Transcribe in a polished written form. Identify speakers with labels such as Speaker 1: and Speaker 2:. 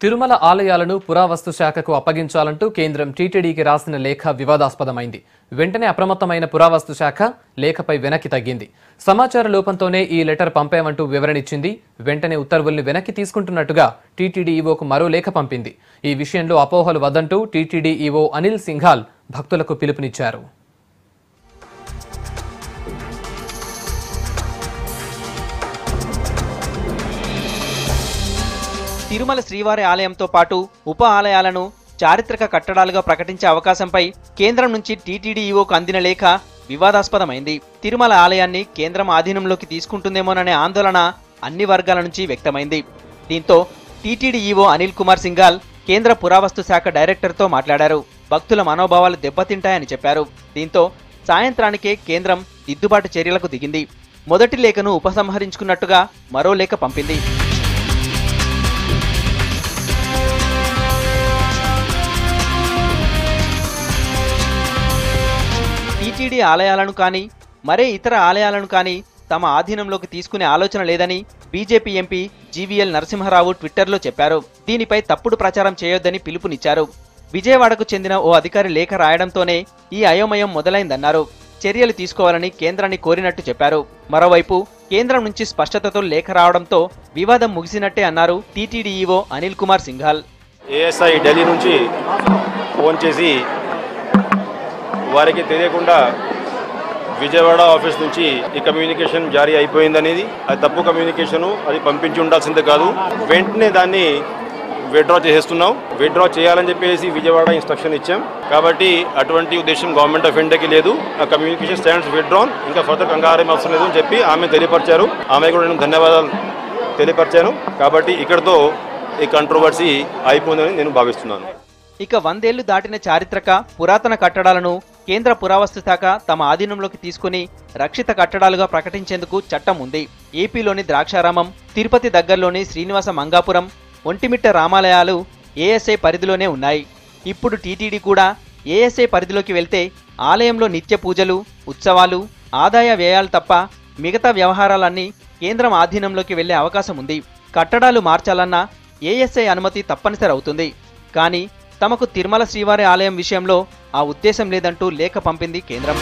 Speaker 1: తిరుమల ఆలయాలను పురావస్తు శాఖకు అప్పగించాలంటూ కేంద్రం టీటీడీకి రాసిన లేఖ వివాదాస్పదమైంది. వెంటనే అప్రమత్తమైన పురావస్తు శాఖ లేఖపై వెనక్కి తగ్గింది. సమాచార లోపంతోనే ఈ లెటర్ పంపామంటూ వివరణిచ్చింది. వెంటనే ఉత్తర్వుల్ని వెనక్కి తీసుకుంటున్నట్టుగా టీటీడీ ఈవోకు మరో లేఖ పంపింది. ఈ విషయంలో అపోహలు వద్దంటూ టీటీడీ ఈవో అనిల్ సింఘాల్ భక్తులకు పిలుపునిచ్చారు.
Speaker 2: తిరుమల శ్రీవారి ఆలయంతో పాటు ఉప ఆలయాలను చారిత్రక కట్టడాలుగా ప్రకటించే అవకాశంపై కేంద్రం నుంచి టీటీడీ ఈవోకు అందిన లేఖ వివాదాస్పదమైంది. తిరుమల ఆలయాన్ని కేంద్రం ఆధీనంలోకి తీసుకుంటుందేమోననే ఆందోళన అన్ని వర్గాల నుంచి వ్యక్తమైంది. దీంతో టీటీడీ ఈవో అనిల్ కుమార్ సింఘాల్ కేంద్ర పురావస్తు శాఖ డైరెక్టర్తో మాట్లాడారు. భక్తుల మనోభావాలు దెబ్బతింటాయని చెప్పారు. దీంతో సాయంత్రానికే కేంద్రం దిద్దుబాటు చర్యలకు దిగింది. మొదటి లేఖను ఉపసంహరించుకున్నట్టుగా మరో లేఖ పంపింది. టీటీడీ ఆలయాలను కానీ మరే ఇతర ఆలయాలను కానీ తమ ఆధీనంలోకి తీసుకునే ఆలోచన లేదని బీజేపీ ఎంపీ జీవీఎల్ నరసింహారావు ట్విట్టర్లో చెప్పారు. దీనిపై తప్పుడు ప్రచారం చేయొద్దని పిలుపునిచ్చారు. విజయవాడకు చెందిన ఓ అధికారి లేఖ రాయడంతోనే ఈ అయోమయం మొదలైందన్నారు. చర్యలు తీసుకోవాలని కేంద్రాన్ని కోరినట్టు చెప్పారు. మరోవైపు కేంద్రం నుంచి స్పష్టతతో లేఖ రావడంతో వివాదం ముగిసినట్టే అన్నారు TTD EO Anil Kumar Singhal.
Speaker 3: ASI Delhi నుంచి ఫోన్ చేసి వారికి తెలియకుండా విజయవాడ ఆఫీస్ నుంచి ఈ కమ్యూనికేషన్ జారీ అయిపోయిందనేది అది తప్పు కమ్యూనికేషను, అది పంపించి ఉండాల్సిందే కాదు. వెంటనే దాన్ని విత్డ్రా చేసేస్తున్నాం. విత్డ్రా చేయాలని చెప్పేసి విజయవాడ ఇన్స్ట్రక్షన్ ఇచ్చాం. కాబట్టి అటువంటి ఉద్దేశం గవర్నమెంట్ ఆఫ్ ఇండియాకి లేదు. ఆ కమ్యూనికేషన్ స్టాండ్స్ విత్డ్రాన్, ఇంకా ఫర్దర్ కంగారేం అవసరం లేదు అని చెప్పి ఆమె తెలియపరిచారు. ఆమె కూడా నేను ధన్యవాదాలు తెలియపరిచాను. కాబట్టి ఇక్కడితో ఈ కంట్రోవర్సీ అయిపోయిందని నేను భావిస్తున్నాను.
Speaker 2: ఇక 100 ఏళ్లు దాటిన చారిత్రక పురాతన కట్టడాలను కేంద్ర పురావస్తు శాఖ తమ ఆధీనంలోకి తీసుకుని రక్షిత కట్టడాలుగా ప్రకటించేందుకు చట్టం ఉంది. ఏపీలోని ద్రాక్షారామం, తిరుపతి దగ్గరలోని శ్రీనివాస మంగాపురం, ఒంటిమిట్ట రామాలయాలు ఏఎస్ఐ పరిధిలోనే ఉన్నాయి. ఇప్పుడు టీటీడీ కూడా ఏఎస్ఐ పరిధిలోకి వెళ్తే ఆలయంలో నిత్య పూజలు, ఉత్సవాలు, ఆదాయ వ్యయాలు తప్ప మిగతా వ్యవహారాలన్నీ కేంద్రం ఆధీనంలోకి వెళ్లే అవకాశం ఉంది. కట్టడాలు మార్చాలన్నా ఏఎస్ఐ అనుమతి తప్పనిసరి అవుతుంది. కానీ తమకు తిరుమల శ్రీవారి ఆలయం విషయంలో ఆ ఉద్దేశం లేదంటూ లేఖ పంపింది కేంద్రం.